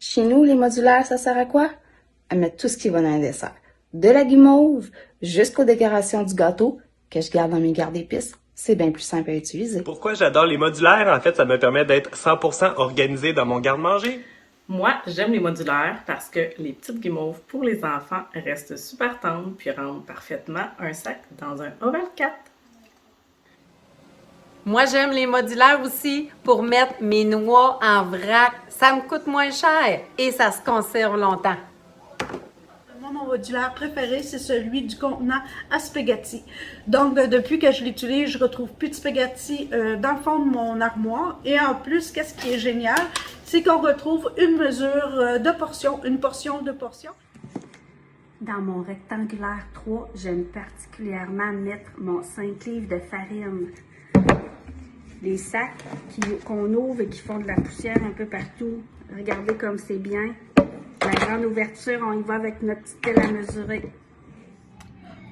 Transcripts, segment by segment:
Chez nous, les modulaires, ça sert à quoi? À mettre tout ce qui va dans un dessert. De la guimauve jusqu'aux décorations du gâteau que je garde dans mes gardes d'épices. C'est bien plus simple à utiliser. Pourquoi j'adore les modulaires? En fait, ça me permet d'être 100% organisé dans mon garde-manger. Moi, j'aime les modulaires parce que les petites guimauves pour les enfants restent super tendres puis rendent parfaitement un sac dans un Oval 4. Moi, j'aime les modulaires aussi pour mettre mes noix en vrac. Ça me coûte moins cher et ça se conserve longtemps. Moi, mon modulaire préféré, c'est celui du contenant à spaghetti. Donc, depuis que je l'utilise, je retrouve plus de spaghetti dans le fond de mon armoire. Et en plus, qu'est-ce qui est génial, c'est qu'on retrouve une mesure de portion, une portion de portion. Dans mon rectangulaire 3, j'aime particulièrement mettre mon 5 livres de farine. Les sacs qu'on ouvre et qui font de la poussière un peu partout. Regardez comme c'est bien. La grande ouverture, on y va avec notre petite pile à mesurer.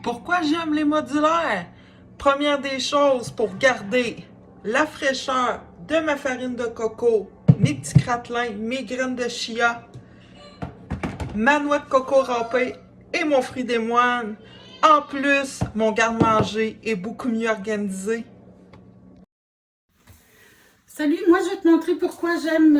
Pourquoi j'aime les modulaires? Première des choses, pour garder la fraîcheur de ma farine de coco, mes petits craquelins, mes graines de chia, ma noix de coco râpée et mon fruit des moines. En plus, mon garde-manger est beaucoup mieux organisé. Salut, moi je vais te montrer pourquoi j'aime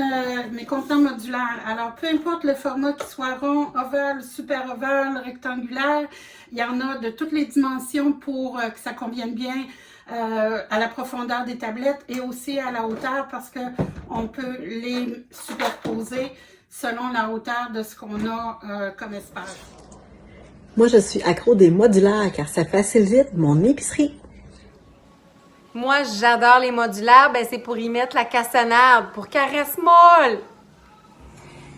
mes contenants modulaires. Alors, peu importe le format, qu'il soit rond, ovale, super ovale, rectangulaire, il y en a de toutes les dimensions pour que ça convienne bien à la profondeur des tablettes et aussi à la hauteur parce qu'on peut les superposer selon la hauteur de ce qu'on a comme espace. Moi, je suis accro des modulaires car ça facilite mon épicerie. Moi, j'adore les modulaires, c'est pour y mettre la cassonade, pour qu'elle reste molle.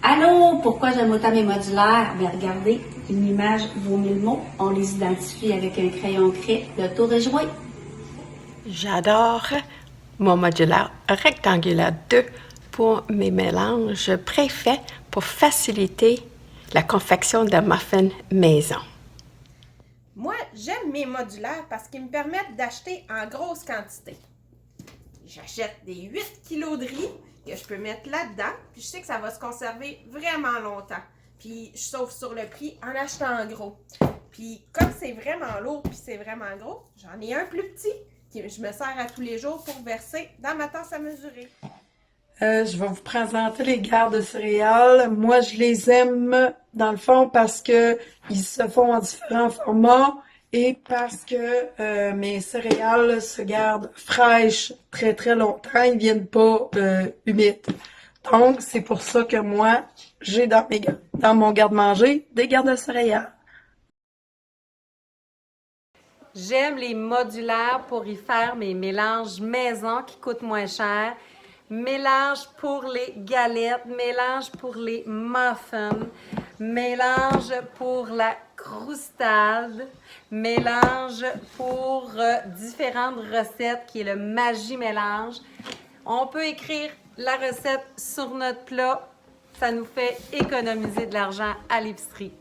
Allô, pourquoi j'aime autant mes modulaires? Regardez, une image vaut 1000 mots. On les identifie avec un crayon craie. Le tour est joué. J'adore mon modulaire rectangulaire 2 pour mes mélanges préfaits pour faciliter la confection de muffins maison. Moi, j'aime mes modulaires parce qu'ils me permettent d'acheter en grosse quantité. J'achète des 8 kilos de riz que je peux mettre là-dedans, puis je sais que ça va se conserver vraiment longtemps. Puis je sauve sur le prix en achetant en gros. Puis comme c'est vraiment lourd puis c'est vraiment gros, j'en ai un plus petit que je me sers à tous les jours pour verser dans ma tasse à mesurer. Je vais vous présenter les gardes de céréales. Moi, je les aime dans le fond parce que ils se font en différents formats et parce que mes céréales se gardent fraîches très très longtemps. Ils viennent pas humides. Donc, c'est pour ça que moi, j'ai dans mon garde-manger des gardes de céréales. J'aime les modulaires pour y faire mes mélanges maison qui coûtent moins cher. Mélange pour les galettes, mélange pour les muffins, mélange pour la croustade, mélange pour différentes recettes qui est le Magie Mélange. On peut écrire la recette sur notre plat. Ça nous fait économiser de l'argent à l'épicerie.